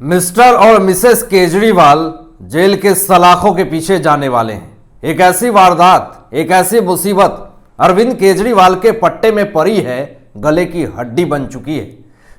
Mister और Mrs Kejriwal jail के सलाखों के पीछे जाने वाले हैं। एक ऐसी वारदात, एक ऐसी मुसीबत अरविंद केजरीवाल के पट्टे में पड़ी है, गले की हड्डी बन चुकी है,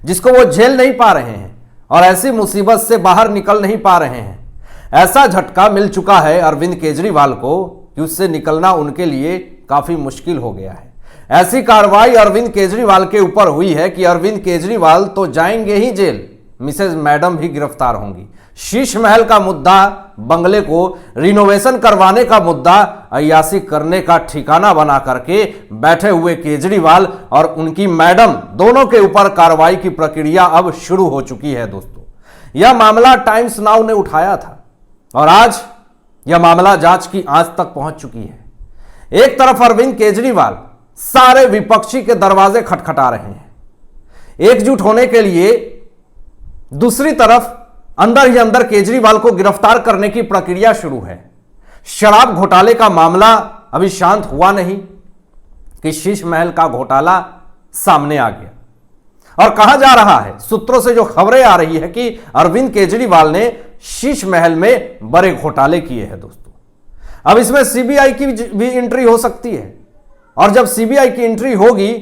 जिसको वो झेल नहीं पा रहे हैं और ऐसी मुसीबत से बाहर निकल नहीं पा रहे हैं। ऐसा झटका मिल चुका है अरविंद केजरीवाल को कि उससे निकलना उनके लिए काफी मुश्किल हो गया है। ऐसी कार्रवाई अरविंद केजरीवाल के ऊपर हुई है कि अरविंद केजरीवाल तो जाएंगे ही जेल, मिसेज मैडम भी गिरफ्तार होंगी। शीश महल का मुद्दा, बंगले को रिनोवेशन करवाने का मुद्दा अय्याशी करने का ठिकाना बना करके बैठे हुए केजरीवाल और उनकी मैडम दोनों के ऊपर कार्रवाई की प्रक्रिया अब शुरू हो चुकी है। दोस्तों, यह मामला टाइम्स नाउ ने उठाया था और आज यह मामला जांच की आंच तक पहुंच चुकी है। एक तरफ अरविंद केजरीवाल सारे विपक्षी के दरवाजे खटखटा रहे हैं एकजुट होने के लिए, दूसरी तरफ अंदर ही अंदर केजरीवाल को गिरफ्तार करने की प्रक्रिया शुरू है। शराब घोटाले का मामला अभी शांत हुआ नहीं कि शीश महल का घोटाला सामने आ गया और कहा जा रहा है, सूत्रों से जो खबरें आ रही है कि अरविंद केजरीवाल ने शीश महल में बड़े घोटाले किए हैं। दोस्तों, अब इसमें सीबीआई की भी एंट्री हो सकती है और जब सीबीआई की एंट्री होगी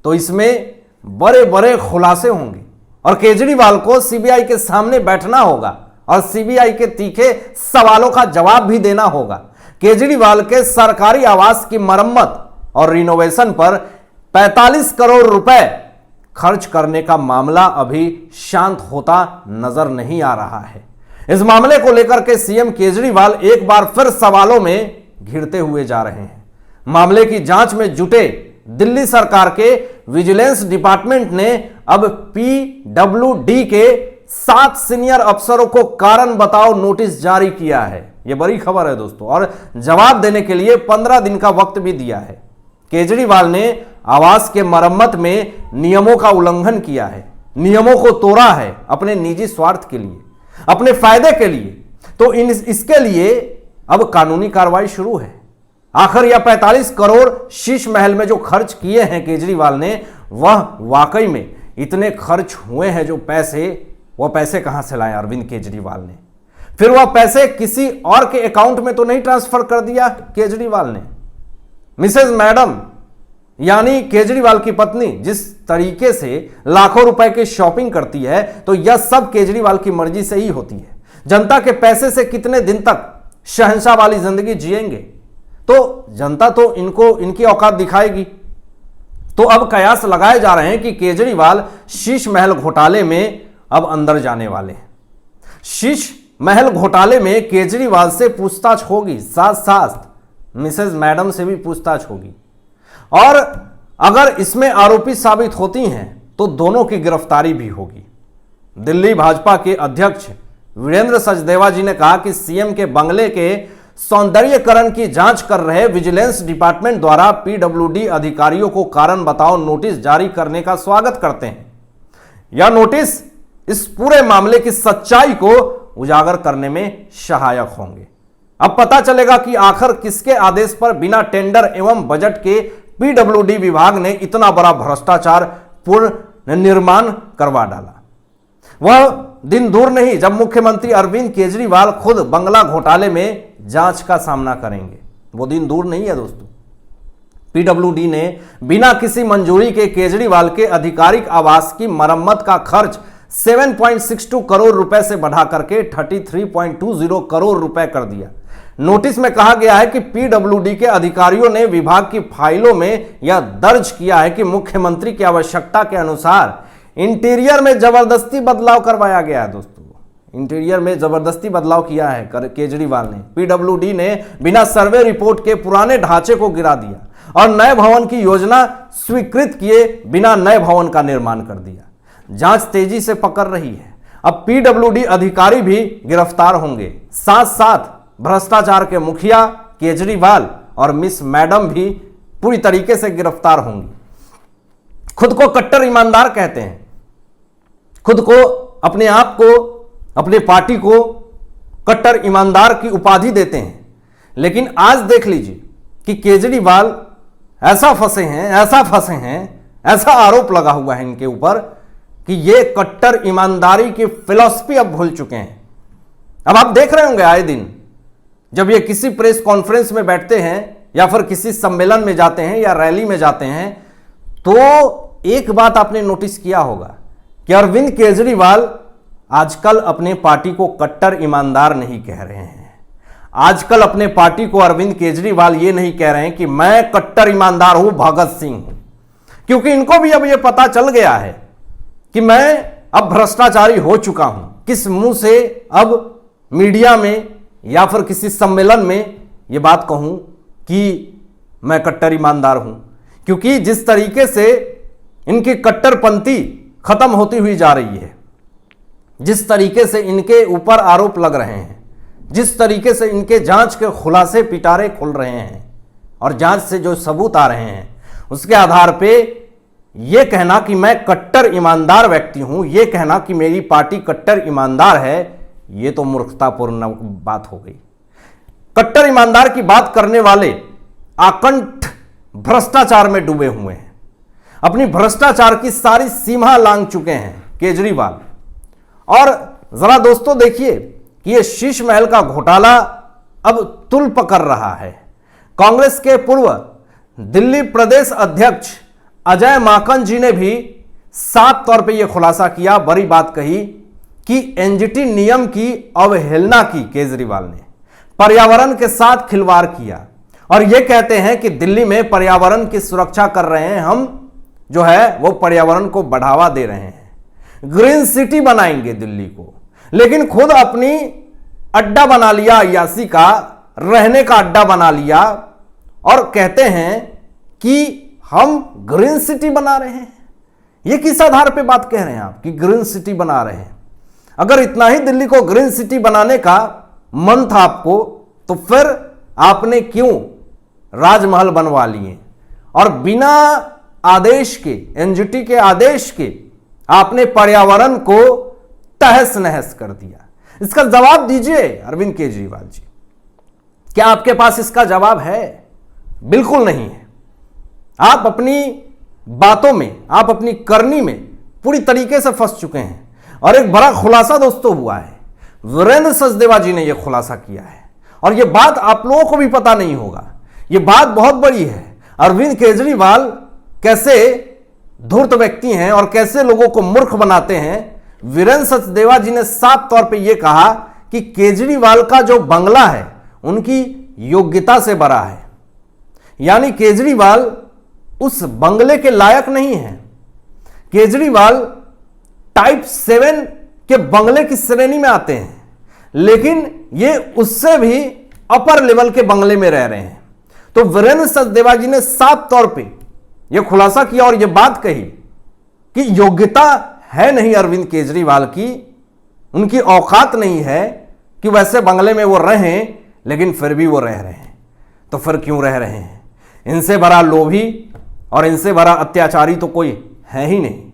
तो इसमें बड़े बड़े खुलासे होंगे और केजरीवाल को सीबीआई के सामने बैठना होगा और सीबीआई के तीखे सवालों का जवाब भी देना होगा। केजरीवाल के सरकारी आवास की मरम्मत और रिनोवेशन पर 45 करोड़ रुपए खर्च करने का मामला अभी शांत होता नजर नहीं आ रहा है। इस मामले को लेकर के सीएम केजरीवाल एक बार फिर सवालों में घिरते हुए जा रहे हैं। मामले की जांच में जुटे दिल्ली सरकार के विजिलेंस डिपार्टमेंट ने अब पीडब्ल्यूडी के 7 सीनियर अफसरों को कारण बताओ नोटिस जारी किया है। यह बड़ी खबर है दोस्तों, और जवाब देने के लिए 15 दिन का वक्त भी दिया है। केजरीवाल ने आवास के मरम्मत में नियमों का उल्लंघन किया है, नियमों को तोड़ा है अपने निजी स्वार्थ के लिए, अपने फायदे के लिए। तो इसके लिए अब कानूनी कार्रवाई शुरू है। आखिर यह 45 करोड़ शीश महल में जो खर्च किए हैं केजरीवाल ने, वह वाकई में इतने खर्च हुए हैं जो वह पैसे कहां से लाए अरविंद केजरीवाल ने? फिर वह पैसे किसी और के अकाउंट में तो नहीं ट्रांसफर कर दिया केजरीवाल ने? मिसेज मैडम यानी केजरीवाल की पत्नी जिस तरीके से लाखों रुपए की शॉपिंग करती है, तो यह सब केजरीवाल की मर्जी से ही होती है। जनता के पैसे से कितने दिन तक शहंशाह वाली जिंदगी जिएंगे? तो जनता तो इनकी औकात दिखाएगी। तो अब कयास लगाए जा रहे हैं कि केजरीवाल शीश महल घोटाले में अब अंदर जाने वाले हैं। शीश महल घोटाले में केजरीवाल से पूछताछ होगी, साथ साथ मिसेज मैडम से भी पूछताछ होगी और अगर इसमें आरोपी साबित होती हैं तो दोनों की गिरफ्तारी भी होगी। दिल्ली भाजपा के अध्यक्ष वीरेंद्र सचदेवा जी ने कहा कि सीएम के बंगले के सौंदर्यीकरण की जांच कर रहे विजिलेंस डिपार्टमेंट द्वारा पीडब्ल्यूडी अधिकारियों को कारण बताओ नोटिस जारी करने का स्वागत करते हैं। यह नोटिस इस पूरे मामले की सच्चाई को उजागर करने में सहायक होंगे। अब पता चलेगा कि आखिर किसके आदेश पर बिना टेंडर एवं बजट के पीडब्ल्यूडी विभाग ने इतना बड़ा भ्रष्टाचार पूर्ण निर्माण करवा डाला। वह दिन दूर नहीं जब मुख्यमंत्री अरविंद केजरीवाल खुद बंगला घोटाले में जांच का सामना करेंगे। वो दिन दूर नहीं है दोस्तों। पीडब्ल्यूडी ने बिना किसी मंजूरी के केजरीवाल के आधिकारिक आवास की मरम्मत का खर्च 7.62 करोड़ रुपए से बढ़ा करके 33.20 करोड़ रुपए कर दिया। नोटिस में कहा गया है कि पीडब्ल्यूडी के अधिकारियों ने विभाग की फाइलों में यह दर्ज किया है कि मुख्यमंत्री की आवश्यकता के अनुसार इंटीरियर में जबरदस्ती बदलाव करवाया गया है। दोस्तों, इंटीरियर में जबरदस्ती बदलाव किया है केजरीवाल ने। पीडब्ल्यूडी ने बिना सर्वे रिपोर्ट के पुराने ढांचे को गिरा दिया और नए भवन की योजना स्वीकृत किए बिना नए भवन का निर्माण कर दिया। जांच तेजी से पकड़ रही है। अब पीडब्ल्यूडी अधिकारी भी गिरफ्तार होंगे, साथ साथ भ्रष्टाचार के मुखिया केजरीवाल और मिस मैडम भी पूरी तरीके से गिरफ्तार होंगी। खुद को कट्टर ईमानदार कहते हैं, खुद को, अपने आप को, अपने पार्टी को कट्टर ईमानदार की उपाधि देते हैं। लेकिन आज देख लीजिए कि केजरीवाल ऐसा फंसे हैं, ऐसा आरोप लगा हुआ है इनके ऊपर कि ये कट्टर ईमानदारी की फिलॉसफी अब भूल चुके हैं। अब आप देख रहे होंगे आए दिन जब ये किसी प्रेस कॉन्फ्रेंस में बैठते हैं या फिर किसी सम्मेलन में जाते हैं या रैली में जाते हैं, तो एक बात आपने नोटिस किया होगा कि अरविंद केजरीवाल आजकल अपने पार्टी को कट्टर ईमानदार नहीं कह रहे हैं। आजकल अपने पार्टी को अरविंद केजरीवाल ये नहीं कह रहे हैं कि मैं कट्टर ईमानदार हूं, भगत सिंह हूं, क्योंकि इनको भी अब ये पता चल गया है कि मैं अब भ्रष्टाचारी हो चुका हूं। किस मुंह से अब मीडिया में या फिर किसी सम्मेलन में ये बात कहूं कि मैं कट्टर ईमानदार हूं, क्योंकि जिस तरीके से इनकी कट्टरपंथी खत्म होती हुई जा रही है, जिस तरीके से इनके ऊपर आरोप लग रहे हैं, जिस तरीके से इनके जांच के खुलासे पिटारे खुल रहे हैं और जांच से जो सबूत आ रहे हैं, उसके आधार पे यह कहना कि मैं कट्टर ईमानदार व्यक्ति हूं, यह कहना कि मेरी पार्टी कट्टर ईमानदार है, यह तो मूर्खतापूर्ण बात हो गई। कट्टर ईमानदार की बात करने वाले आकंठ भ्रष्टाचार में डूबे हुए हैं, अपनी भ्रष्टाचार की सारी सीमा लांघ चुके हैं केजरीवाल। और जरा दोस्तों देखिए कि यह शीश महल का घोटाला अब तुल पकड़ रहा है। कांग्रेस के पूर्व दिल्ली प्रदेश अध्यक्ष अजय माकन जी ने भी साफ तौर पे यह खुलासा किया, बड़ी बात कही कि एनजीटी नियम की अवहेलना की केजरीवाल ने, पर्यावरण के साथ खिलवाड़ किया और यह कहते हैं कि दिल्ली में पर्यावरण की सुरक्षा कर रहे हैं, हम जो है वो पर्यावरण को बढ़ावा दे रहे हैं, ग्रीन सिटी बनाएंगे दिल्ली को, लेकिन खुद अपनी अड्डा बना लिया, अय्यासी का रहने का अड्डा बना लिया और कहते हैं कि हम ग्रीन सिटी बना रहे हैं। यह किस आधार पे बात कह रहे हैं आप कि ग्रीन सिटी बना रहे हैं? अगर इतना ही दिल्ली को ग्रीन सिटी बनाने का मन था आपको, तो फिर आपने क्यों राजमहल बनवा लिए और बिना आदेश के, एनजीटी के आदेश के आपने पर्यावरण को तहस नहस कर दिया? इसका जवाब दीजिए अरविंद केजरीवाल जी। क्या आपके पास इसका जवाब है? बिल्कुल नहीं है। आप अपनी बातों में, आप अपनी करनी में पूरी तरीके से फंस चुके हैं। और एक बड़ा खुलासा दोस्तों हुआ है, वीरेंद्र सचदेवा जी ने यह खुलासा किया है और यह बात आप लोगों को भी पता नहीं होगा, यह बात बहुत बड़ी है। अरविंद केजरीवाल कैसे धूर्त व्यक्ति हैं और कैसे लोगों को मूर्ख बनाते हैं। वीरेंद्र सचदेवा जी ने साफ तौर पे यह कहा कि केजरीवाल का जो बंगला है उनकी योग्यता से बड़ा है, यानी केजरीवाल उस बंगले के लायक नहीं है। केजरीवाल टाइप 7 के बंगले की श्रेणी में आते हैं, लेकिन ये उससे भी अपर लेवल के बंगले में रह रहे हैं। तो वीरेंद्र सचदेवा जी ने साफ तौर पे यह खुलासा किया और यह बात कही कि योग्यता है नहीं अरविंद केजरीवाल की, उनकी औकात नहीं है कि वैसे बंगले में वो रहें, लेकिन फिर भी वो रह रहे हैं। तो फिर क्यों रह रहे हैं? इनसे बड़ा लोभी और इनसे बड़ा अत्याचारी तो कोई है ही नहीं।